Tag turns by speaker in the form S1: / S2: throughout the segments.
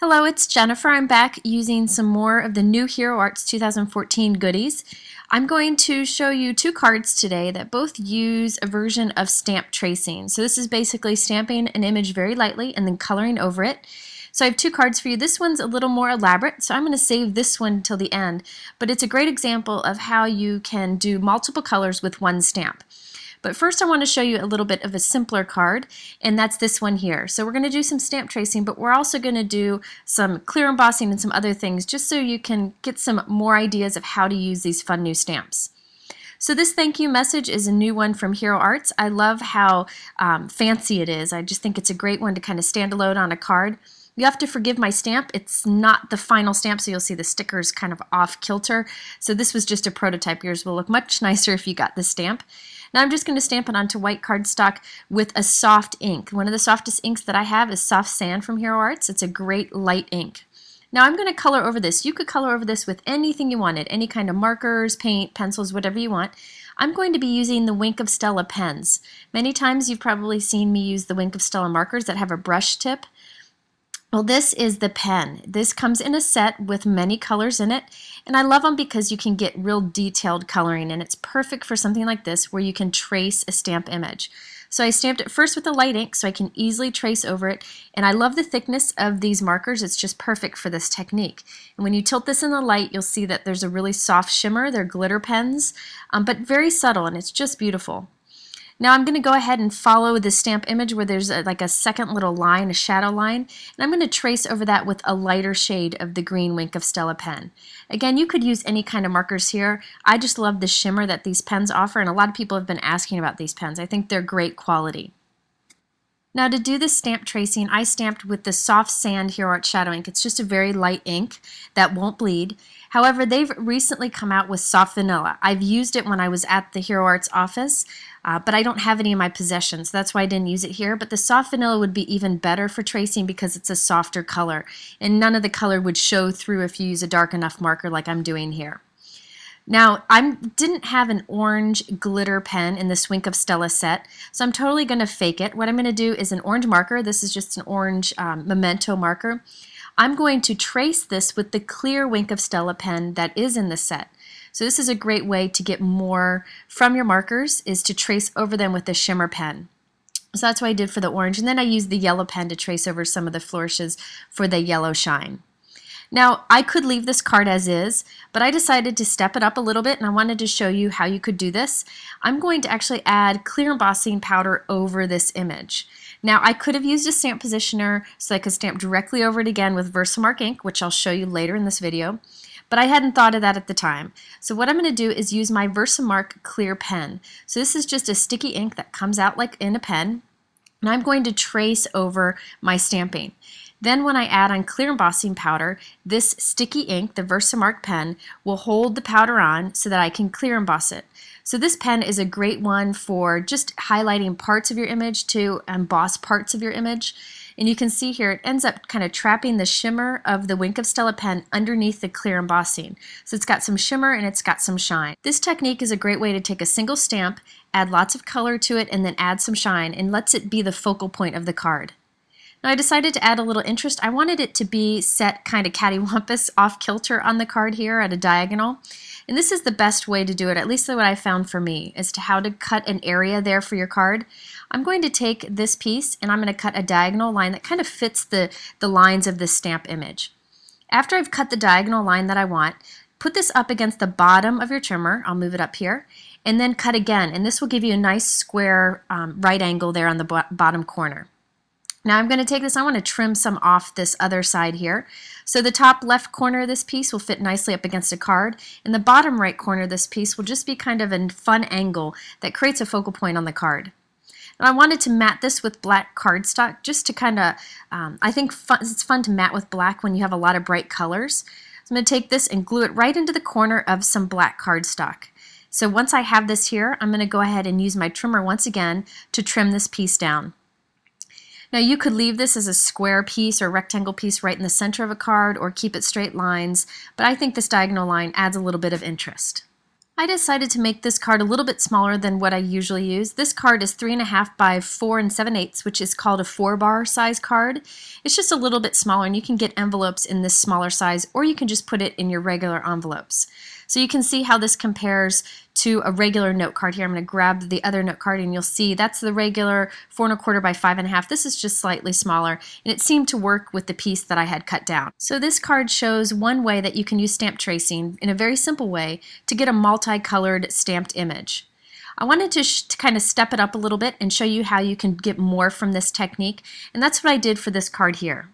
S1: Hello, it's Jennifer. I'm back using some more of the new Hero Arts 2014 goodies. I'm going to show you two cards today that both use a version of stamp tracing. So this is basically stamping an image very lightly and then coloring over it. So I have two cards for you. This one's a little more elaborate, so I'm going to save this one till the end. But it's a great example of how you can do multiple colors with one stamp. But first I want to show you a little bit of a simpler card, and that's this one here. So we're going to do some stamp tracing, but we're also going to do some clear embossing and some other things just so you can get some more ideas of how to use these fun new stamps. So this thank you message is a new one from Hero Arts. I love how fancy it is. I just think it's a great one to kind of stand alone on a card. You have to forgive my stamp. It's not the final stamp, so you'll see the stickers kind of off kilter. So this was just a prototype. Yours will look much nicer if you got the stamp. Now I'm just going to stamp it onto white cardstock with a soft ink. One of the softest inks that I have is Soft Sand from Hero Arts. It's a great light ink. Now I'm going to color over this. You could color over this with anything you wanted, any kind of markers, paint, pencils, whatever you want. I'm going to be using the Wink of Stella pens. Many times you've probably seen me use the Wink of Stella markers that have a brush tip. Well, this is the pen. This comes in a set with many colors in it, and I love them because you can get real detailed coloring, and it's perfect for something like this where you can trace a stamp image. So I stamped it first with the light ink so I can easily trace over it, and I love the thickness of these markers. It's just perfect for this technique. And when you tilt this in the light, you'll see that there's a really soft shimmer. They're glitter pens, but very subtle, and it's just beautiful. Now I'm going to go ahead and follow the stamp image where there's like a second little line, a shadow line, and I'm going to trace over that with a lighter shade of the green Wink of Stella pen. Again, you could use any kind of markers here. I just love the shimmer that these pens offer, and a lot of people have been asking about these pens. I think they're great quality. Now to do this stamp tracing, I stamped with the Soft Sand Hero Arts Shadow Ink. It's just a very light ink that won't bleed. However, they've recently come out with Soft Vanilla. I've used it when I was at the Hero Arts office, but I don't have any in my possession, so that's why I didn't use it here. But the Soft Vanilla would be even better for tracing because it's a softer color, and none of the color would show through if you use a dark enough marker like I'm doing here. Now, I didn't have an orange glitter pen in this Wink of Stella set, so I'm totally going to fake it. What I'm going to do is an orange marker. This is just an orange memento marker. I'm going to trace this with the clear Wink of Stella pen that is in the set. So this is a great way to get more from your markers, is to trace over them with the shimmer pen. So that's what I did for the orange, and then I used the yellow pen to trace over some of the flourishes for the yellow shine. Now, I could leave this card as is, but I decided to step it up a little bit, and I wanted to show you how you could do this. I'm going to actually add clear embossing powder over this image. Now, I could have used a stamp positioner so I could stamp directly over it again with Versamark ink, which I'll show you later in this video, but I hadn't thought of that at the time. So what I'm going to do is use my Versamark clear pen. So this is just a sticky ink that comes out like in a pen, and I'm going to trace over my stamping. Then when I add on clear embossing powder, this sticky ink, the Versamark pen, will hold the powder on so that I can clear emboss it. So this pen is a great one for just highlighting parts of your image to emboss parts of your image. And you can see here it ends up kind of trapping the shimmer of the Wink of Stella pen underneath the clear embossing. So it's got some shimmer and it's got some shine. This technique is a great way to take a single stamp, add lots of color to it, and then add some shine, and lets it be the focal point of the card. Now I decided to add a little interest. I wanted it to be set kind of cattywampus off kilter on the card here at a diagonal. And this is the best way to do it, at least what I found for me, as to how to cut an area there for your card. I'm going to take this piece and I'm going to cut a diagonal line that kind of fits the lines of this stamp image. After I've cut the diagonal line that I want, put this up against the bottom of your trimmer. I'll move it up here. And then cut again. And this will give you a nice square right angle there on the bottom corner. Now I'm going to take this, I want to trim some off this other side here. So the top left corner of this piece will fit nicely up against a card, and the bottom right corner of this piece will just be kind of a fun angle that creates a focal point on the card. And I wanted to matte this with black cardstock just to kind of, I think it's fun to matte with black when you have a lot of bright colors. So I'm going to take this and glue it right into the corner of some black cardstock. So once I have this here, I'm going to go ahead and use my trimmer once again to trim this piece down. Now you could leave this as a square piece or rectangle piece right in the center of a card or keep it straight lines, but I think this diagonal line adds a little bit of interest. I decided to make this card a little bit smaller than what I usually use. This card is 3.5 by 4 7/8, which is called a 4-bar size card. It's just a little bit smaller, and you can get envelopes in this smaller size, or you can just put it in your regular envelopes. So you can see how this compares to a regular note card here. I'm going to grab the other note card, and you'll see that's the regular 4 1/4 by 5.5. This is just slightly smaller, and it seemed to work with the piece that I had cut down. So this card shows one way that you can use stamp tracing in a very simple way to get a multicolored stamped image. I wanted to kind of step it up a little bit and show you how you can get more from this technique, and that's what I did for this card here.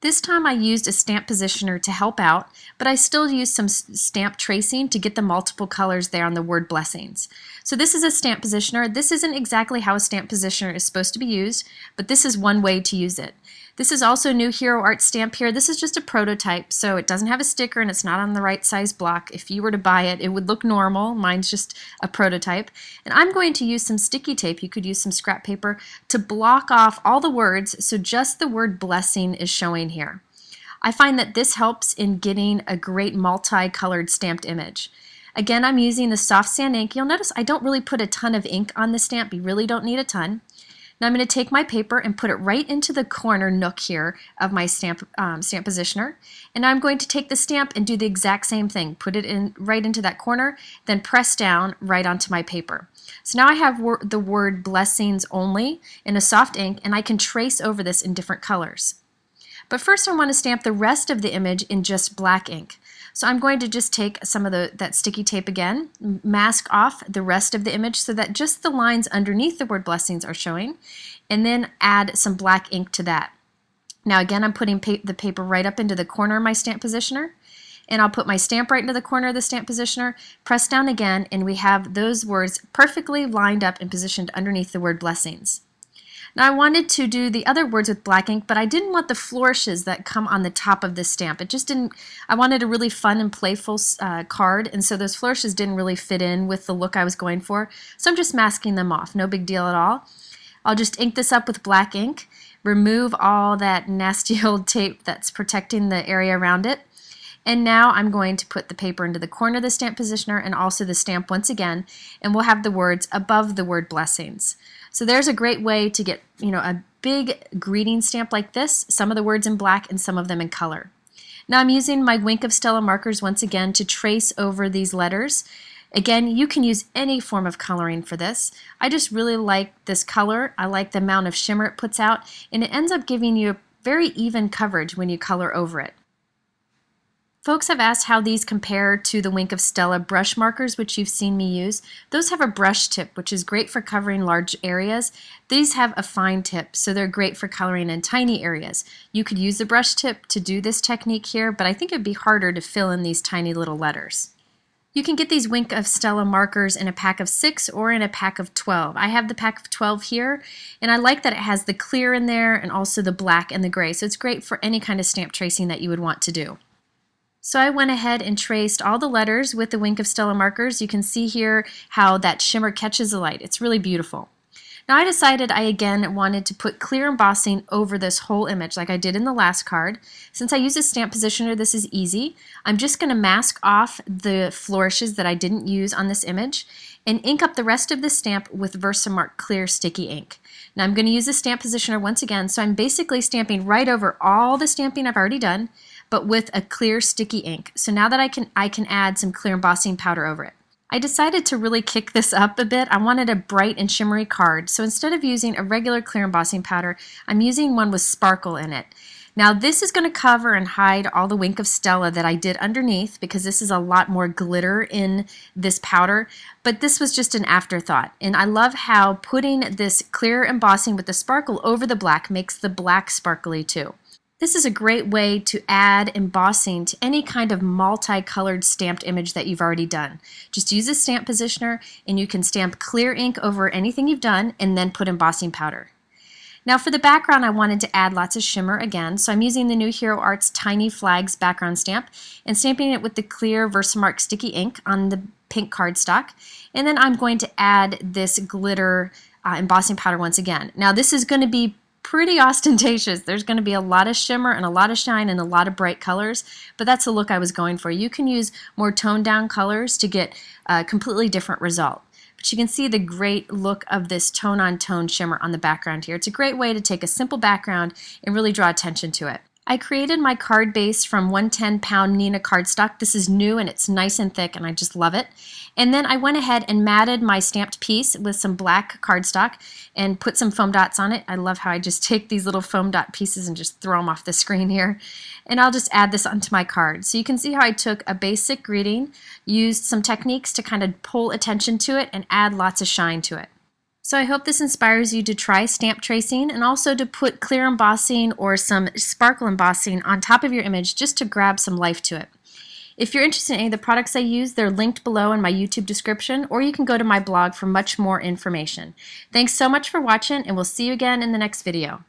S1: This time I used a stamp positioner to help out, but I still used some stamp tracing to get the multiple colors there on the word blessings. So this is a stamp positioner. This isn't exactly how a stamp positioner is supposed to be used, but this is one way to use it. This is also a new Hero Art stamp here. This is just a prototype, so it doesn't have a sticker and it's not on the right size block. If you were to buy it, it would look normal. Mine's just a prototype. And I'm going to use some sticky tape, you could use some scrap paper, to block off all the words so just the word blessing is showing here. I find that this helps in getting a great multicolored stamped image. Again, I'm using the soft sand ink. You'll notice I don't really put a ton of ink on the stamp. You really don't need a ton. Now I'm going to take my paper and put it right into the corner nook here of my stamp positioner, and I'm going to take the stamp and do the exact same thing. Put it in right into that corner, then press down right onto my paper. So now I have the word blessings only in a soft ink, and I can trace over this in different colors. But first I want to stamp the rest of the image in just black ink. So I'm going to just take some of that sticky tape again, mask off the rest of the image so that just the lines underneath the word blessings are showing, and then add some black ink to that. Now again, I'm putting the paper right up into the corner of my stamp positioner, and I'll put my stamp right into the corner of the stamp positioner, press down again, and we have those words perfectly lined up and positioned underneath the word blessings. Now I wanted to do the other words with black ink, but I didn't want the flourishes that come on the top of this stamp. It just didn't, I wanted a really fun and playful card, and so those flourishes didn't really fit in with the look I was going for. So I'm just masking them off, no big deal at all. I'll just ink this up with black ink, remove all that nasty old tape that's protecting the area around it. And now I'm going to put the paper into the corner of the stamp positioner and also the stamp once again, and we'll have the words above the word blessings. So there's a great way to get, a big greeting stamp like this, some of the words in black and some of them in color. Now I'm using my Wink of Stella markers once again to trace over these letters. Again, you can use any form of coloring for this. I just really like this color. I like the amount of shimmer it puts out, and it ends up giving you a very even coverage when you color over it. Folks have asked how these compare to the Wink of Stella brush markers, which you've seen me use. Those have a brush tip, which is great for covering large areas. These have a fine tip, so they're great for coloring in tiny areas. You could use the brush tip to do this technique here, but I think it'd be harder to fill in these tiny little letters. You can get these Wink of Stella markers in a pack of 6 or in a pack of 12. I have the pack of 12 here, and I like that it has the clear in there and also the black and the gray, so it's great for any kind of stamp tracing that you would want to do. So I went ahead and traced all the letters with the Wink of Stella markers. You can see here how that shimmer catches the light. It's really beautiful. Now I decided I again wanted to put clear embossing over this whole image like I did in the last card. Since I use a stamp positioner, this is easy. I'm just going to mask off the flourishes that I didn't use on this image and ink up the rest of the stamp with Versamark clear sticky ink. Now I'm going to use the stamp positioner once again, so I'm basically stamping right over all the stamping I've already done, but with a clear sticky ink. So now that I can add some clear embossing powder over it. I decided to really kick this up a bit. I wanted a bright and shimmery card, so instead of using a regular clear embossing powder, I'm using one with sparkle in it. Now this is going to cover and hide all the Wink of Stella that I did underneath because this is a lot more glitter in this powder, but this was just an afterthought. And I love how putting this clear embossing with the sparkle over the black makes the black sparkly too. This is a great way to add embossing to any kind of multicolored stamped image that you've already done. Just use a stamp positioner and you can stamp clear ink over anything you've done and then put embossing powder. Now for the background, I wanted to add lots of shimmer again, so I'm using the new Hero Arts Tiny Flags background stamp and stamping it with the clear Versamark sticky ink on the pink cardstock. And then I'm going to add this glitter embossing powder once again. Now this is going to be pretty ostentatious. There's going to be a lot of shimmer and a lot of shine and a lot of bright colors, but that's the look I was going for. You can use more toned down colors to get a completely different result. But you can see the great look of this tone on tone shimmer on the background here. It's a great way to take a simple background and really draw attention to it. I created my card base from 110-pound Neenah cardstock. This is new and it's nice and thick and I just love it. And then I went ahead and matted my stamped piece with some black cardstock and put some foam dots on it. I love how I just take these little foam dot pieces and just throw them off the screen here. And I'll just add this onto my card. So you can see how I took a basic greeting, used some techniques to kind of pull attention to it and add lots of shine to it. So I hope this inspires you to try stamp tracing and also to put clear embossing or some sparkle embossing on top of your image just to grab some life to it. If you're interested in any of the products I use, they're linked below in my YouTube description, or you can go to my blog for much more information. Thanks so much for watching, and we'll see you again in the next video.